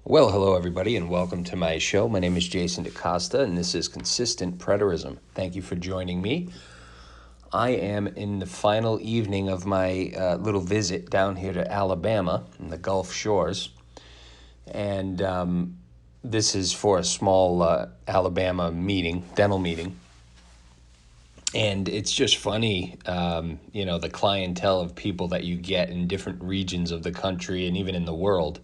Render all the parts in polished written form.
Well, hello everybody, and welcome to my show. My name is Jason DeCosta, and this is Consistent Preterism. Thank you for joining me. I am in the final evening of my little visit down here to Alabama in the Gulf Shores, and this is for a small Alabama meeting, dental meeting. And it's just funny, the clientele of people that you get in different regions of the country and even in the world.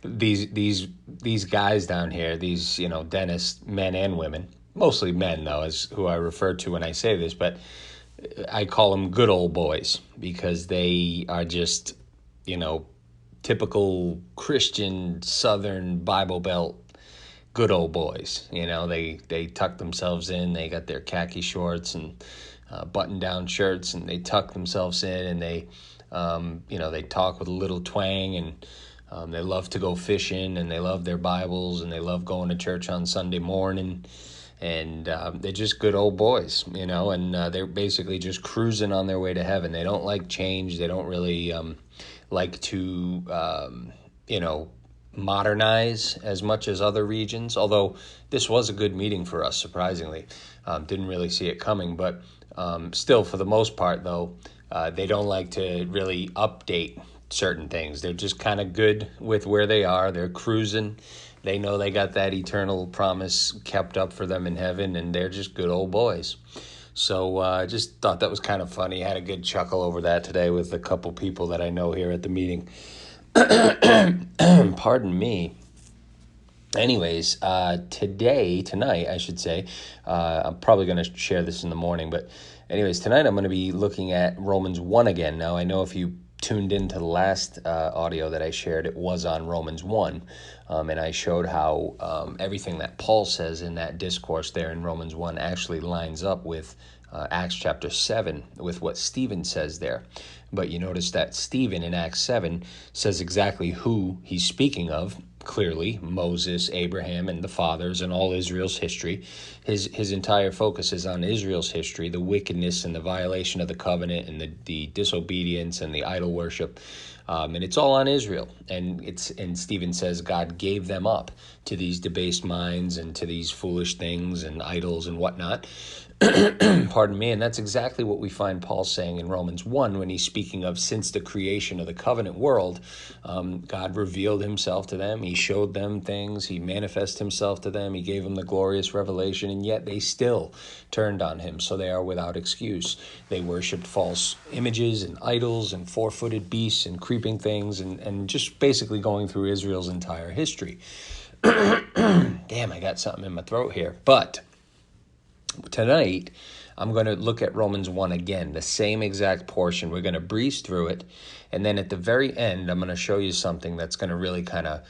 These guys down here, these dentists, men and women, mostly men though, is who I refer to when I say this, but I call them good old boys because they are just typical Christian Southern Bible Belt good old boys. They tuck themselves in, they got their khaki shorts and button down shirts, and they tuck themselves in, and they they talk with a little twang, and they love to go fishing, and they love their Bibles, and they love going to church on Sunday morning, and they're just good old boys, and they're basically just cruising on their way to heaven. They don't like change. They don't really like to, modernize as much as other regions, although this was a good meeting for us, surprisingly. Didn't really see it coming, but still, for the most part, though, they don't like to really update certain things. They're just kind of good with where they are. They're cruising. They know they got that eternal promise kept up for them in heaven, and they're just good old boys. So I just thought that was kind of funny. Had a good chuckle over that today with a couple people that I know here at the meeting. Pardon me. Anyways, tonight, I should say, I'm probably going to share this in the morning, but anyways, tonight I'm going to be looking at Romans 1 again. Now, I know if you tuned into the last audio that I shared, it was on Romans 1, and I showed how everything that Paul says in that discourse there in Romans 1 actually lines up with Acts chapter 7, with what Stephen says there. But you notice that Stephen in Acts 7 says exactly who he's speaking of. Clearly, Moses, Abraham, and the fathers, and all Israel's history. His entire focus is on Israel's history, the wickedness and the violation of the covenant, and the disobedience and the idol worship, and it's all on Israel. And Stephen says God gave them up to these debased minds and to these foolish things and idols and whatnot. Pardon me, and that's exactly what we find Paul saying in Romans 1 when he's speaking of since the creation of the covenant world, God revealed himself to them, he showed them things, he manifested himself to them, he gave them the glorious revelation, and yet they still turned on him, so they are without excuse. They worshipped false images and idols and four-footed beasts and creeping things, and just basically going through Israel's entire history. Damn, I got something in my throat here, but tonight, I'm going to look at Romans 1 again, the same exact portion. We're going to breeze through it, and then at the very end, I'm going to show you something that's going to really kind of,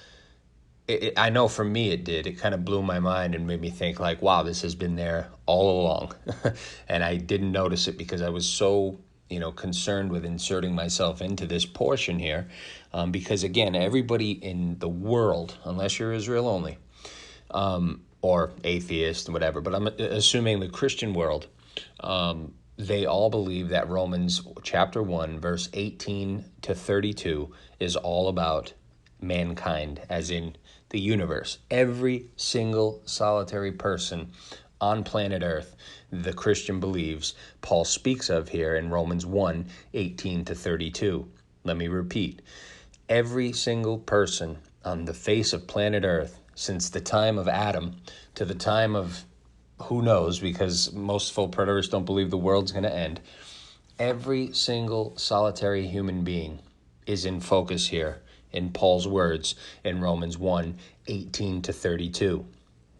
I know for me it did. It kind of blew my mind and made me think like, wow, this has been there all along. And I didn't notice it because I was so, concerned with inserting myself into this portion here. Because again, everybody in the world, unless you're Israel only, or atheist, whatever, but I'm assuming the Christian world, they all believe that Romans chapter 1, verse 18 to 32 is all about mankind, as in the universe. Every single solitary person on planet Earth, the Christian believes, Paul speaks of here in Romans 1, 18 to 32. Let me repeat. Every single person on the face of planet Earth, since the time of Adam to the time of who knows, because most full preterists don't believe the world's going to end, every single solitary human being is in focus here in Paul's words in Romans 1, 18 to 32.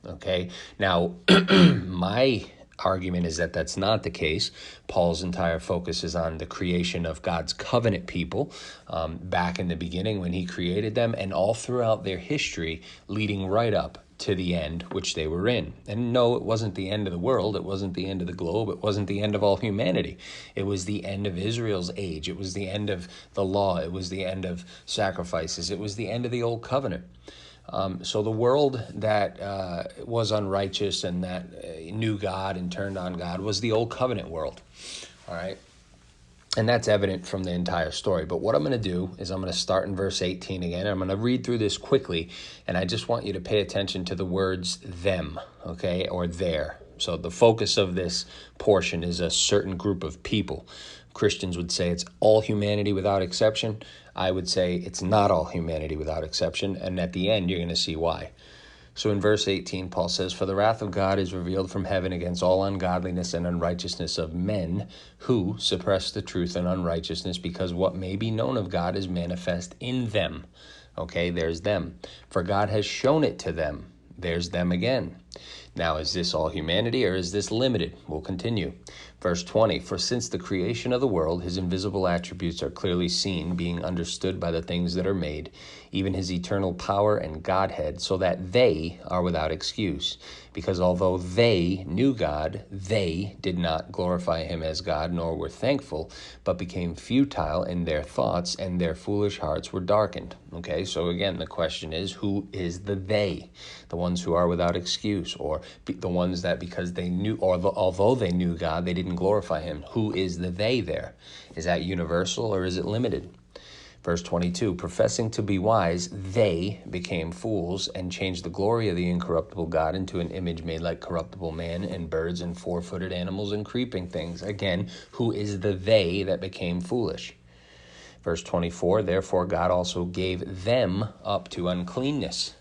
Okay? Now, my argument is that that's not the case. Paul's entire focus is on the creation of God's covenant people back in the beginning when he created them, and all throughout their history leading right up to the end which they were in. And no, it wasn't the end of the world. It wasn't the end of the globe. It wasn't the end of all humanity. It was the end of Israel's age. It was the end of the law. It was the end of sacrifices. It was the end of the old covenant. So the world that was unrighteous and that knew God and turned on God was the old covenant world. All right. And that's evident from the entire story. But what I'm going to do is I'm going to start in verse 18 again. I'm going to read through this quickly, and I just want you to pay attention to the words them, okay, or their. So the focus of this portion is a certain group of people. Christians would say it's all humanity without exception. I would say it's not all humanity without exception. And at the end, you're going to see why. So in verse 18, Paul says, "For the wrath of God is revealed from heaven against all ungodliness and unrighteousness of men who suppress the truth and unrighteousness, because what may be known of God is manifest in them." Okay, there's them. "For God has shown it to them." There's them again. Now, is this all humanity or is this limited? We'll continue. Verse 20, "For since the creation of the world, his invisible attributes are clearly seen, being understood by the things that are made, even his eternal power and Godhead, so that they are without excuse. Because although they knew God, they did not glorify him as God, nor were thankful, but became futile in their thoughts, and their foolish hearts were darkened." Okay, so again, the question is, who is the they? The ones who are without excuse, or the ones that because they knew, or although they knew God, they didn't glorify him. Who is the they there? Is that universal or is it limited? Verse 22, "Professing to be wise, they became fools and changed the glory of the incorruptible God into an image made like corruptible man and birds and four-footed animals and creeping things." Again, who is the they that became foolish? Verse 24, "Therefore God also gave them up to uncleanness."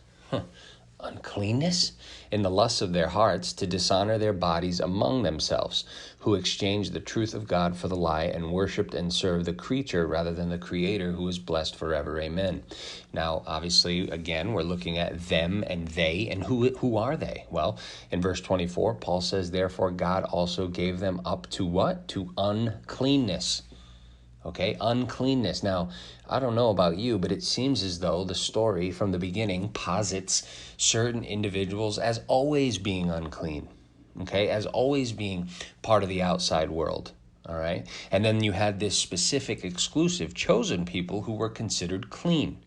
Uncleanness? "In the lusts of their hearts, to dishonor their bodies among themselves, who exchanged the truth of God for the lie, and worshipped and served the creature rather than the Creator, who is blessed forever. Amen." Now, obviously, again, we're looking at them and they, and who are they? Well, in verse 24, Paul says, "Therefore God also gave them up to" what? To uncleanness. Okay, uncleanness. Now, I don't know about you, but it seems as though the story from the beginning posits certain individuals as always being unclean, okay, as always being part of the outside world, all right? And then you had this specific, exclusive, chosen people who were considered clean,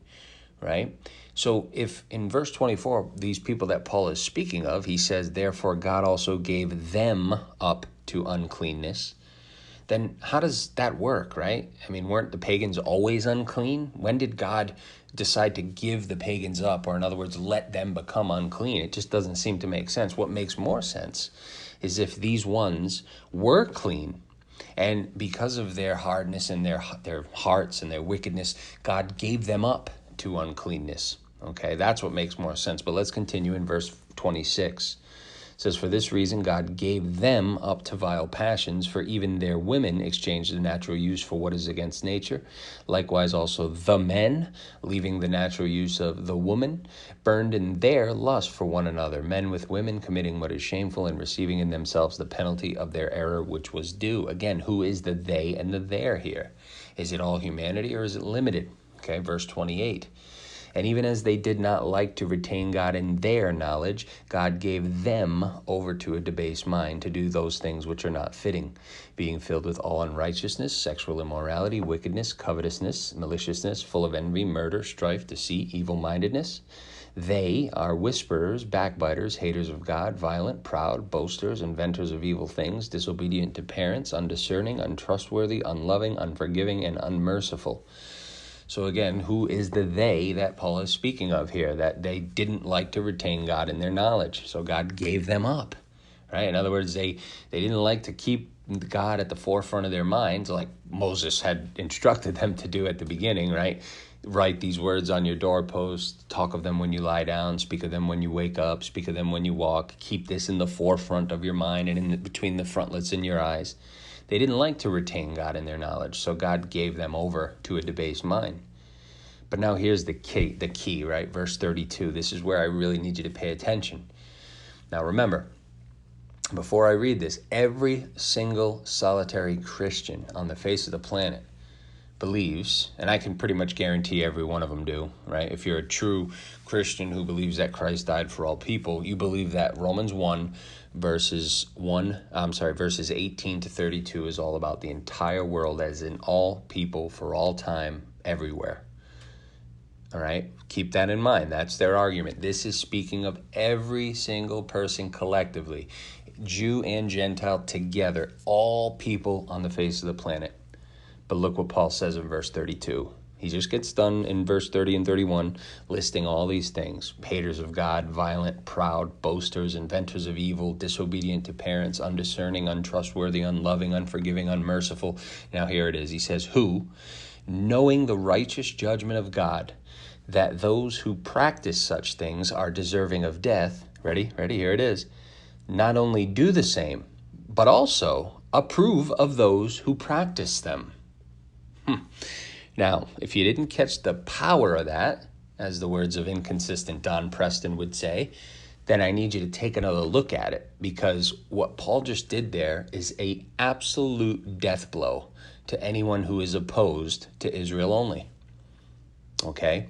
right? So if in verse 24, these people that Paul is speaking of, he says, "Therefore God also gave them up to uncleanness," then how does that work, right? I mean, weren't the pagans always unclean? When did God decide to give the pagans up, or in other words, let them become unclean? It just doesn't seem to make sense. What makes more sense is if these ones were clean, and because of their hardness and their hearts and their wickedness, God gave them up to uncleanness. Okay, that's what makes more sense. But let's continue in verse 26. It says, "For this reason God gave them up to vile passions, for even their women exchanged the natural use for what is against nature. Likewise also the men, leaving the natural use of the woman, burned in their lust for one another, men with women committing what is shameful and receiving in themselves the penalty of their error which was due." Again, who is the they and the there here? Is it all humanity or is it limited? Okay, verse 28. "And even as they did not like to retain God in their knowledge, God gave them over to a debased mind to do those things which are not fitting, being filled with all unrighteousness, sexual immorality, wickedness, covetousness, maliciousness, full of envy, murder, strife, deceit, evil-mindedness. They are whisperers, backbiters, haters of God, violent, proud, boasters, inventors of evil things, disobedient to parents, undiscerning, untrustworthy, unloving, unforgiving, and unmerciful." So again, who is the they that Paul is speaking of here, that they didn't like to retain God in their knowledge? So God gave them up, right? In other words, they didn't like to keep God at the forefront of their minds, like Moses had instructed them to do at the beginning, right? Write these words on your doorpost, talk of them when you lie down, speak of them when you wake up, speak of them when you walk. Keep this in the forefront of your mind and between the frontlets in your eyes. They didn't like to retain God in their knowledge, so God gave them over to a debased mind. But now here's the key, right? Verse 32. This is where I really need you to pay attention. Now remember, before I read this, every single solitary Christian on the face of the planet believes, and I can pretty much guarantee every one of them do, right? If you're a true Christian who believes that Christ died for all people, you believe that Romans 1 verses 18 to 32 is all about the entire world, as in all people for all time, everywhere. All right, keep that in mind. That's their argument. This is speaking of every single person collectively, Jew and Gentile together, all people on the face of the planet. But look what Paul says in verse 32. He just gets done in verse 30 and 31 listing all these things: haters of God, violent, proud, boasters, inventors of evil, disobedient to parents, undiscerning, untrustworthy, unloving, unforgiving, unmerciful. Now here it is. He says, who, knowing the righteous judgment of God, that those who practice such things are deserving of death, ready, here it is, not only do the same, but also approve of those who practice them. Now, if you didn't catch the power of that, as the words of inconsistent Don Preston would say, then I need you to take another look at it, because what Paul just did there is a absolute death blow to anyone who is opposed to Israel only. Okay?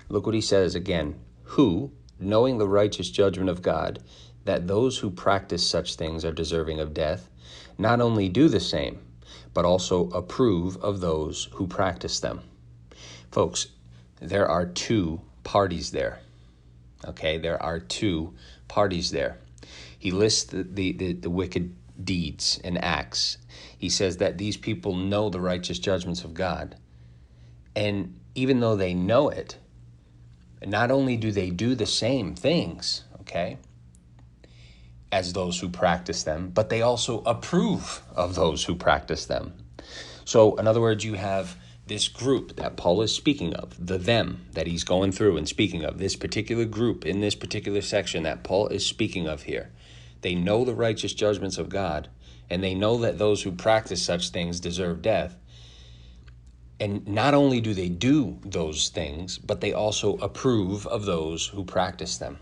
Look what he says again. Who, knowing the righteous judgment of God, that those who practice such things are deserving of death, not only do the same, but also approve of those who practice them. Folks, there are two parties there. Okay, there are two parties there. He lists the wicked deeds and acts. He says that these people know the righteous judgments of God. And even though they know it, not only do they do the same things, okay, as those who practice them, but they also approve of those who practice them. So, in other words, you have this group that Paul is speaking of, the them that he's going through and speaking of, this particular group in this particular section that Paul is speaking of here. They know the righteous judgments of God, and they know that those who practice such things deserve death. And not only do they do those things, but they also approve of those who practice them.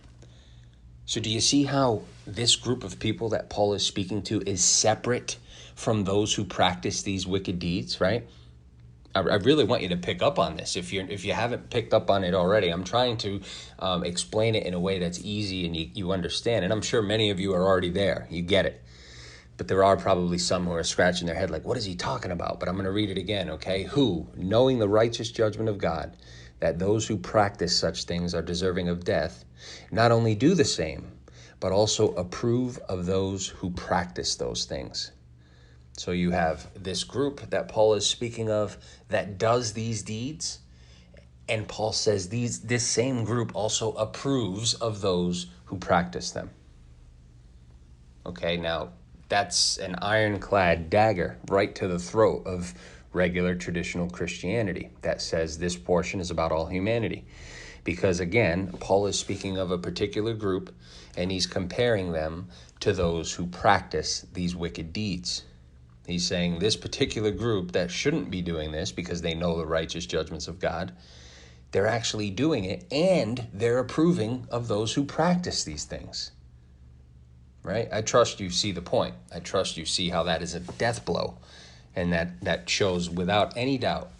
So do you see how this group of people that Paul is speaking to is separate from those who practice these wicked deeds, right? I really want you to pick up on this. If you haven't picked up on it already, I'm trying to explain it in a way that's easy and you understand. And I'm sure many of you are already there. You get it. But there are probably some who are scratching their head like, what is he talking about? But I'm going to read it again, okay? Who, knowing the righteous judgment of God, that those who practice such things are deserving of death, not only do the same, but also approve of those who practice those things. So you have this group that Paul is speaking of that does these deeds, and Paul says this same group also approves of those who practice them. Okay, now that's an ironclad dagger right to the throat of regular traditional Christianity that says this portion is about all humanity. Because again, Paul is speaking of a particular group, and he's comparing them to those who practice these wicked deeds. He's saying this particular group that shouldn't be doing this because they know the righteous judgments of God, they're actually doing it, and they're approving of those who practice these things. Right? I trust you see the point. I trust you see how that is a death blow, and that shows without any doubt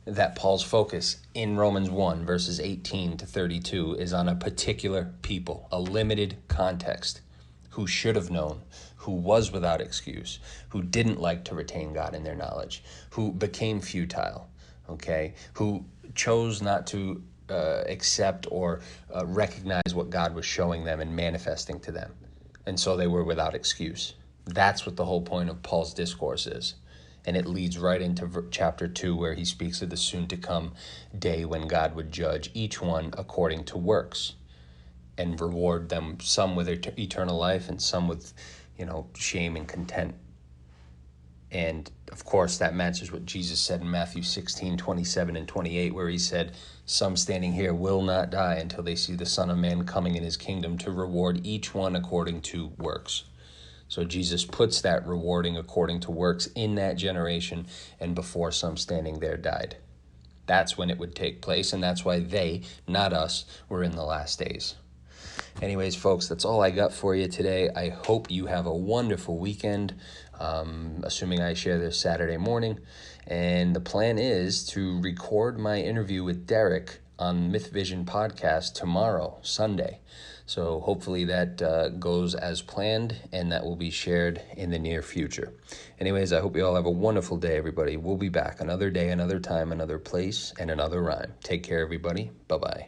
that Paul's focus in Romans 1, verses 18 to 32, is on a particular people, a limited context, who should have known, who was without excuse, who didn't like to retain God in their knowledge, who became futile, okay, who chose not to accept or recognize what God was showing them and manifesting to them. And so they were without excuse. That's what the whole point of Paul's discourse is. And it leads right into chapter 2, where he speaks of the soon-to-come day when God would judge each one according to works and reward them, some with eternal life and some with, shame and contempt. And, of course, that matches what Jesus said in Matthew 16, 27 and 28, where he said, some standing here will not die until they see the Son of Man coming in his kingdom to reward each one according to works. So Jesus puts that rewarding according to works in that generation and before some standing there died. That's when it would take place, and that's why they, not us, were in the last days. Anyways, folks, that's all I got for you today. I hope you have a wonderful weekend, assuming I share this Saturday morning. And the plan is to record my interview with Derek on Myth Vision podcast tomorrow, Sunday. So hopefully that goes as planned, and that will be shared in the near future. Anyways, I hope you all have a wonderful day, everybody. We'll be back another day, another time, another place, and another rhyme. Take care, everybody. Bye-bye.